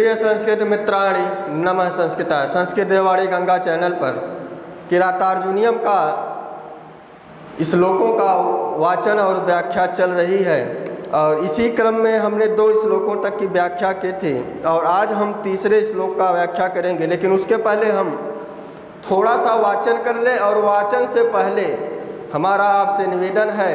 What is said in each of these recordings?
प्रिय संस्कृत मित्राणि नमः संस्कृताय। संस्कृत देववाणी गंगा चैनल पर किरातार्जुनीयम का श्लोकों का वाचन और व्याख्या चल रही है और इसी क्रम में हमने 2 श्लोकों तक की व्याख्या की थी और आज हम तीसरे श्लोक का व्याख्या करेंगे। लेकिन उसके पहले हम थोड़ा सा वाचन कर लें और वाचन से पहले हमारा आपसे निवेदन है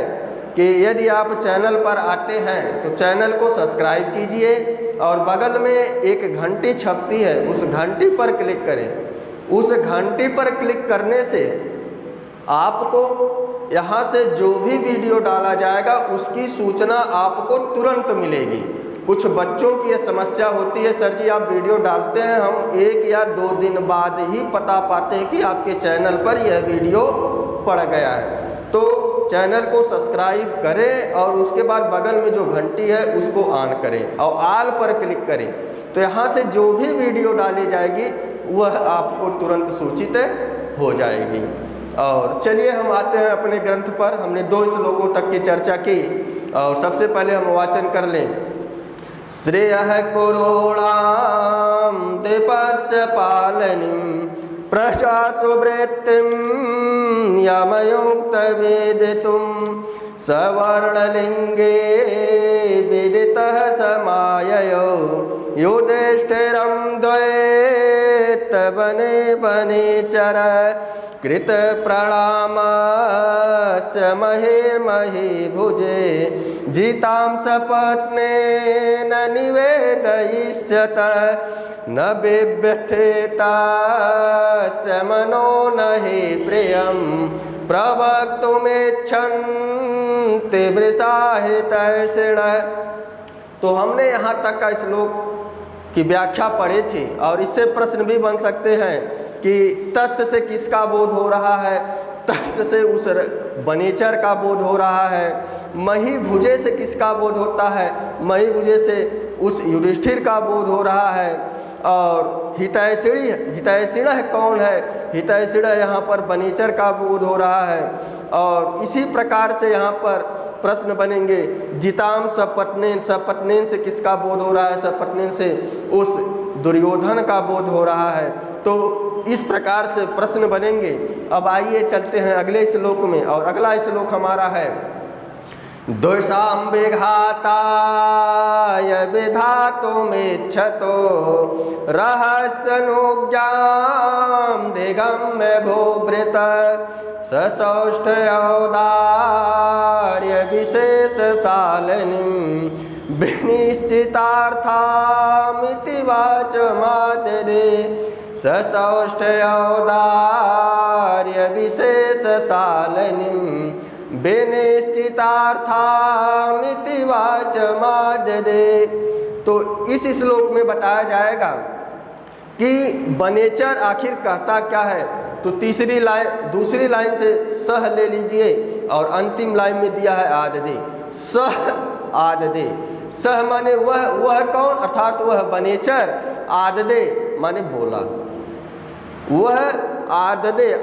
कि यदि आप चैनल पर आते हैं तो चैनल को सब्सक्राइब कीजिए और बगल में एक घंटी छपती है, उस घंटी पर क्लिक करें। उस घंटी पर क्लिक करने से आपको यहाँ से जो भी वीडियो डाला जाएगा उसकी सूचना आपको तुरंत मिलेगी। कुछ बच्चों की यह समस्या होती है, सर जी आप वीडियो डालते हैं, हम 1 या 2 दिन बाद ही पता पाते हैं कि आपके चैनल पर यह वीडियो पड़ गया है। तो चैनल को सब्सक्राइब करें और उसके बाद बगल में जो घंटी है उसको ऑन करें और ऑल पर क्लिक करें, तो यहाँ से जो भी वीडियो डाली जाएगी वह आपको तुरंत सूचित हो जाएगी। और चलिए हम आते हैं अपने ग्रंथ पर। हमने 2 श्लोकों तक की चर्चा की और सबसे पहले हम वाचन कर लें। श्रेयः कुरूणां दीपस्य पालनीं प्रजा सुवृत्तिं यमयुक्त वेदितुं सवर्णलिंगे विदितः समाययो युधिष्ठिरं द्वैत बने बने चर कृत प्रणामस्य महे महे भुजे जितां सपत्नेन निवेदयिष्यत न बिभ्यथेतास्य मनो न हि प्रियं प्रवक्तुमिच्छन्ति वृषाहितैषिणः। तो हमने यहाँ तक का श्लोक की व्याख्या पढ़ी थी और इससे प्रश्न भी बन सकते हैं कि तस्य से किसका बोध हो रहा है। तस्य से उस बनेचर का बोध हो रहा है। मही भुजे से किसका बोध होता है, मही भुजे से उस युधिष्ठिर का बोध हो रहा है। और हितैषिण कौन है, हितैषिण यहाँ पर बनेचर का बोध हो रहा है। और इसी प्रकार से यहाँ पर प्रश्न बनेंगे जिताम सपत्नेन, सपत्नेन से किसका बोध हो रहा है, सपत्नेन से उस दुर्योधन का बोध हो रहा है। तो इस प्रकार से प्रश्न बनेंगे। अब आइए चलते हैं अगले श्लोक में और अगला श्लोक हमारा है द्विषां विघाताय विधातुमिच्छतो रहस्यनुज्ञां दिगम्य भूभृत ससौष्ठ्यौदार्य विशेषशालिनीं विनिश्चितार्थामिति वाचमाददे ससौष्ठ्यौदार्य विशेषशालिनीं विनिश्चितार्थामिति वाचमाददे। तो इस श्लोक में बताया जाएगा कि बनेचर आखिर कहता क्या है। तो दूसरी लाइन से सह ले लीजिए और अंतिम लाइन में दिया है आददे, सह आददे। सह माने वह कौन, अर्थात वह बनेचर। आददे माने बोला, वह आददे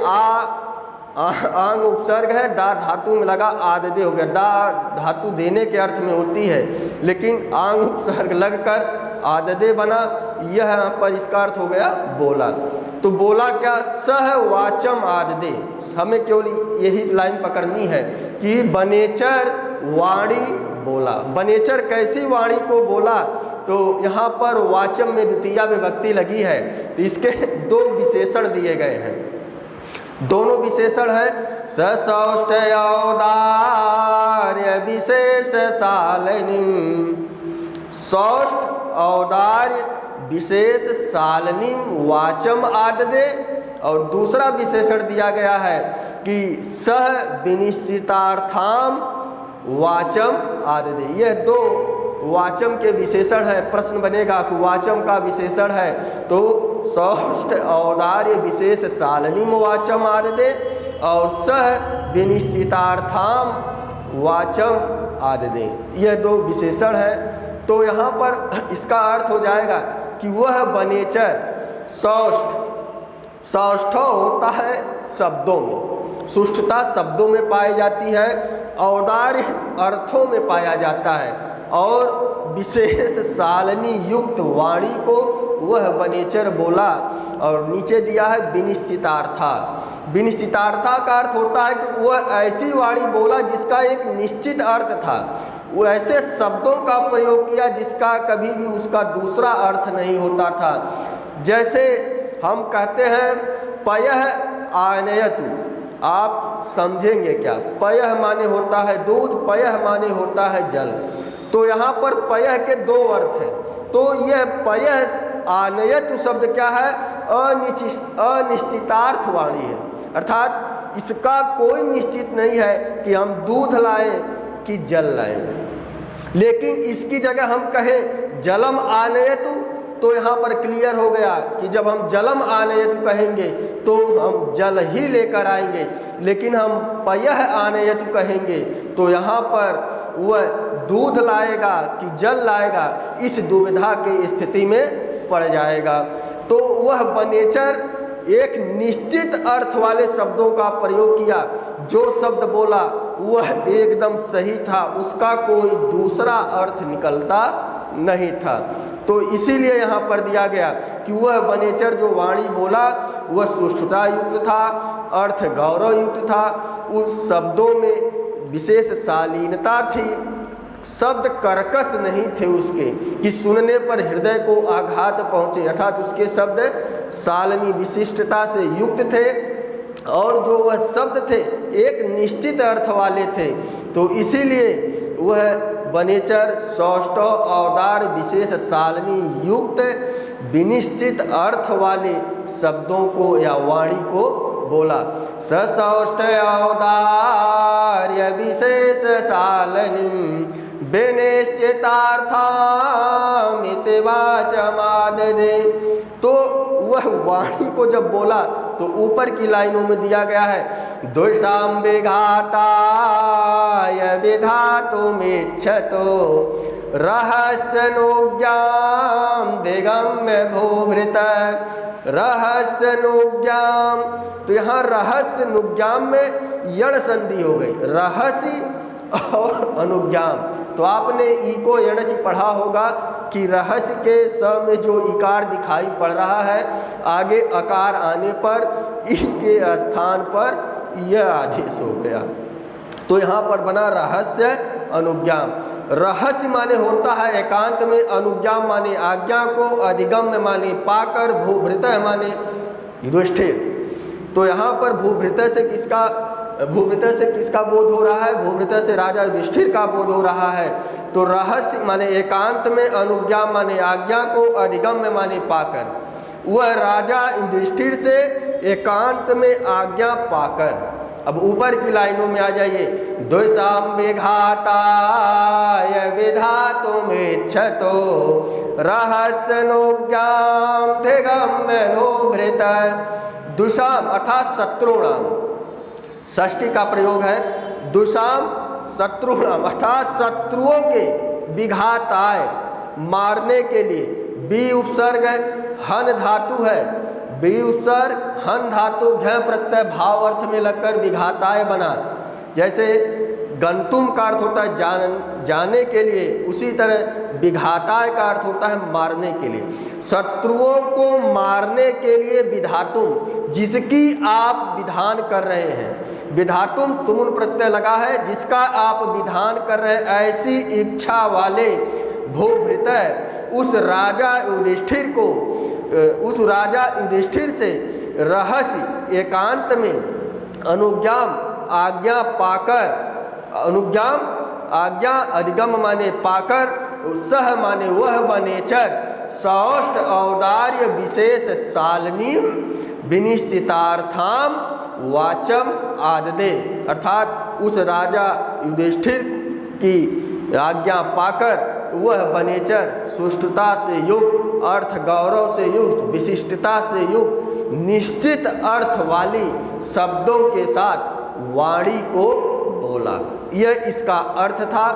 आंग उपसर्ग है, डा धातु में लगा आददे हो गया। डा धातु देने के अर्थ में होती है लेकिन आंग उपसर्ग लगकर आददे बना, यह यहाँ पर इसका अर्थ हो गया बोला। तो बोला क्या, सह वाचम आददे। हमें केवल यही लाइन पकड़नी है कि बनेचर वाणी बोला। बनेचर कैसी वाणी को बोला, तो यहाँ पर वाचम में द्वितीया विभक्ति लगी है तो इसके 2 विशेषण दिए गए हैं। दोनों विशेषण है ससौष्ठ्यौदार्य विशेषशालिनीं, सौष्ठ औदार्य विशेष शालिनीं वाचम आददे। और दूसरा विशेषण दिया गया है कि सह विनिश्चितार्थाम वाचम आददे। यह 2 वाचम के विशेषण है। प्रश्न बनेगा कि वाचम का विशेषण है तो सौष्ठ औदार्य विशेष शालिनीं वाचम आददे और सह विनिश्चितार्थाम वाचम आददे। यह 2 विशेषण है। तो यहाँ पर इसका अर्थ हो जाएगा कि वह बनेचर सौष्ठ होता है शब्दों में, सुष्ठता शब्दों में पाई जाती है, औदार्य अर्थों में पाया जाता है और विशेष सालनी युक्त वाणी को वह वनेचर बोला। और नीचे दिया है विनिश्चितार्था। विनिश्चितार्था का अर्थ होता है कि वह ऐसी वाणी बोला जिसका एक निश्चित अर्थ था, वो ऐसे शब्दों का प्रयोग किया जिसका कभी भी उसका दूसरा अर्थ नहीं होता था। जैसे हम कहते हैं पयः आनयतु, आप समझेंगे क्या? पयः माने होता है दूध, पयः माने होता है जल। तो यहाँ पर पयः के दो अर्थ हैं। तो यह पयः आनयतु शब्द क्या है? अनिश्चितार्थ वाणी है, अर्थात इसका कोई निश्चित नहीं है कि हम दूध लाएं कि जल लाएं। लेकिन इसकी जगह हम कहें जलम आनयतु तो यहाँ पर क्लियर हो गया कि जब हम जलम आनयतु कहेंगे तो हम जल ही लेकर आएंगे, लेकिन हम पयः आनयतु कहेंगे तो यहाँ पर वह दूध लाएगा कि जल लाएगा, इस दुविधा की स्थिति में पड़ जाएगा। तो वह वनेचर एक निश्चित अर्थ वाले शब्दों का प्रयोग किया। जो शब्द बोला वह एकदम सही था, उसका कोई दूसरा अर्थ निकलता नहीं था। तो इसीलिए यहाँ पर दिया गया कि वह वनेचर जो वाणी बोला वह सुष्ठुता युक्त था, अर्थ गौरव युक्त था, उस शब्दों में विशेष शालीनता थी, शब्द कर्कश नहीं थे उसके कि सुनने पर हृदय को आघात पहुँचे, अर्थात उसके शब्द शालिनी विशिष्टता से युक्त थे और जो वह शब्द थे एक निश्चित अर्थ वाले थे। तो इसीलिए वह वनेचर सौष्ठव अवतार विशेष शालिनी युक्त विनिश्चित अर्थ वाले शब्दों को या वाणी को बोला। सौष्ठ अवतार्य विशेष शालिनी विनिश्चितार्थामिति वाचमाददे। तो वह वाणी को जब बोला तो ऊपर की लाइनों में दिया गया है द्विषाम विघाताय विधातुमिच्छतो रहस्यनुज्ञां दिगम्य भूभृत। रहस्यनुज्ञां, तो यहाँ रहस्यनुज्ञां में यण संधि हो गई, रहस्य और अनुज्ञाम। तो आपने ई को यणच पढ़ा होगा कि रहस्य के स में जो इकार दिखाई पड़ रहा है, आगे अकार आने पर ई के स्थान पर यह आदेश हो गया। तो यहाँ पर बना रहस्य अनुज्ञाम। रहस्य माने होता है एकांत में, अनुज्ञाम माने आज्ञा को, अधिगम्य माने पाकर, भूभृत माने युधिष्ठिर। तो यहाँ पर भूभृत से किसका बोध हो रहा है? भूभृत से राजा युधिष्ठिर का बोध हो रहा है। तो रहस्य माने एकांत में, अनुज्ञा माने आज्ञा को, अधिगम्य माने पाकर। वह राजा युधिष्ठिर से एकांत में आज्ञा पाकर। अब ऊपर की लाइनों में आ जाइए, द्विषाम विघाताय विधातुमिच्छतो रहस्यनुज्ञां दिगम्य भूभृत। दुषाम अर्थात शत्रुणाम, षष्ठी का प्रयोग है। दुषाम शत्रुणाम अर्थात शत्रुओं के, विघाताय मारने के लिए। बी उपसर्ग है, हन धातु है, बी उपसर्ग हन धातु घ प्रत्यय भाव अर्थ में लगकर विघाताय बना। जैसे गंतुम का अर्थ होता है जाने के लिए, उसी तरह विघाताय का अर्थ होता है मारने के लिए। शत्रुओं को मारने के लिए विधातुम, जिसकी आप विधान कर रहे हैं। विधातुम तुमुन प्रत्यय लगा है, जिसका आप विधान कर रहे हैं, ऐसी इच्छा वाले भूभृत उस राजा युधिष्ठिर को, उस राजा युधिष्ठिर से रहस्य एकांत में अनुज्ञाम आज्ञा पाकर, अनुज्ञाम आज्ञा अधिगम माने पाकर, सह माने वह वनेचर सौष्ठ औदार्य विशेष शालिनी विनिश्चितार्थाम वाचम आददे। अर्थात उस राजा युधिष्ठिर की आज्ञा पाकर वह वनेचर सुष्ठुता से युक्त, अर्थ गौरव से युक्त, विशिष्टता से युक्त, निश्चित अर्थ वाली शब्दों के साथ वाणी को बोला। यह इसका अर्थ था।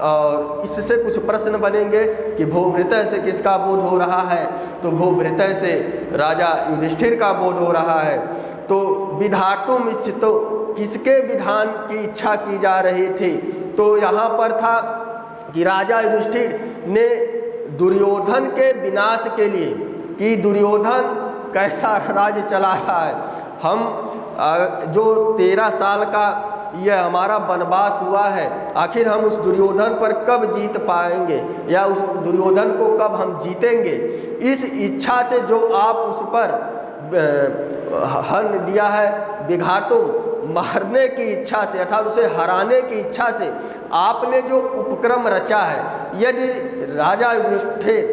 और इससे कुछ प्रश्न बनेंगे कि भूभृत से किसका बोध हो रहा है? तो भूभृत से राजा युधिष्ठिर का बोध हो रहा है। तो विधातुम इच्छितो, किसके विधान की इच्छा की जा रही थी? तो यहाँ पर था कि राजा युधिष्ठिर ने दुर्योधन के विनाश के लिए, कि दुर्योधन कैसा राज्य चला रहा है, हम जो 13 साल का यह हमारा वनवास हुआ है, आखिर हम उस दुर्योधन पर कब जीत पाएंगे या उस दुर्योधन को कब हम जीतेंगे। इस इच्छा से जो आप उस पर हन दिया है, विघातुम, मारने की इच्छा से अर्थात उसे हराने की इच्छा से आपने जो उपक्रम रचा है, यदि राजा युधिष्ठिर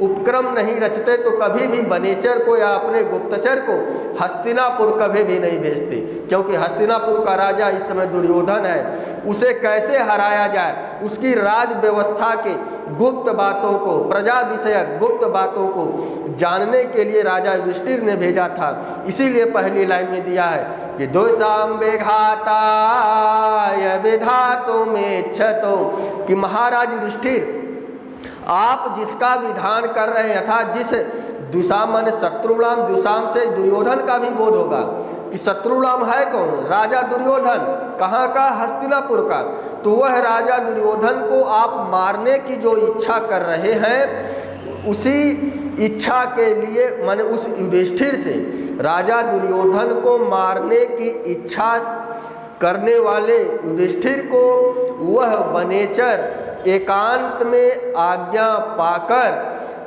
उपक्रम नहीं रचते तो कभी भी वनेचर को या अपने गुप्तचर को हस्तिनापुर कभी भी नहीं भेजते, क्योंकि हस्तिनापुर का राजा इस समय दुर्योधन है। उसे कैसे हराया जाए, उसकी राज व्यवस्था के गुप्त बातों को, प्रजा विषयक गुप्त बातों को जानने के लिए राजा युधिष्ठिर ने भेजा था। इसीलिए पहली लाइन में दिया है कि दोषाम विघाताय विधातुमेच्छतो, कि महाराज युधिष्ठिर आप जिसका विधान कर रहे हैं, अर्थात जिस दुशाम माने शत्रुणाम, दुशाम से दुर्योधन का भी बोध होगा कि शत्रुणाम है कौन, राजा दुर्योधन, कहाँ का, हस्तिनापुर का। तो वह राजा दुर्योधन को आप मारने की जो इच्छा कर रहे हैं, उसी इच्छा के लिए माने उस युधिष्ठिर से राजा दुर्योधन को मारने की इच्छा करने वाले युधिष्ठिर को वह वनेचर एकांत में आज्ञा पाकर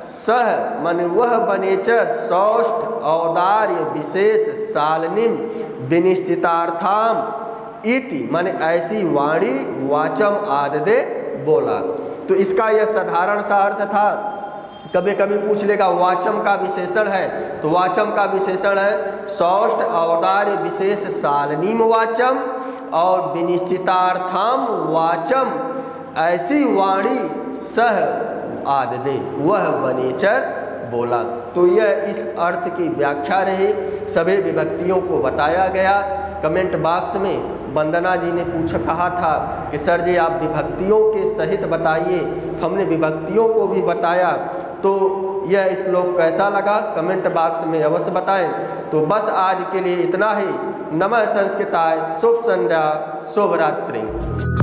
सह माने वह वनेचर सौष्ठ औदार्य विशेष सालनिम विनिश्चितार्थाम इति माने ऐसी वाणी वाचम आददे बोला। तो इसका यह साधारण सा अर्थ था। कभी कभी पूछ लेगा वाचम का विशेषण है, तो वाचम का विशेषण है सौष्ठ औदार्य विशेष सालनीम वाचम और विनिश्चितार्थाम वाचम ऐसी वाणी सह आददे वह वनेचर बोला। तो यह इस अर्थ की व्याख्या रही, सभी विभक्तियों को बताया गया। कमेंट बॉक्स में वंदना जी ने कहा था कि सर जी आप विभक्तियों के सहित बताइए, तो हमने विभक्तियों को भी बताया। तो यह श्लोक कैसा लगा कमेंट बॉक्स में अवश्य बताएं। तो बस आज के लिए इतना ही। नमः संस्कृताय, शुभ संध्या, शुभ रात्रि।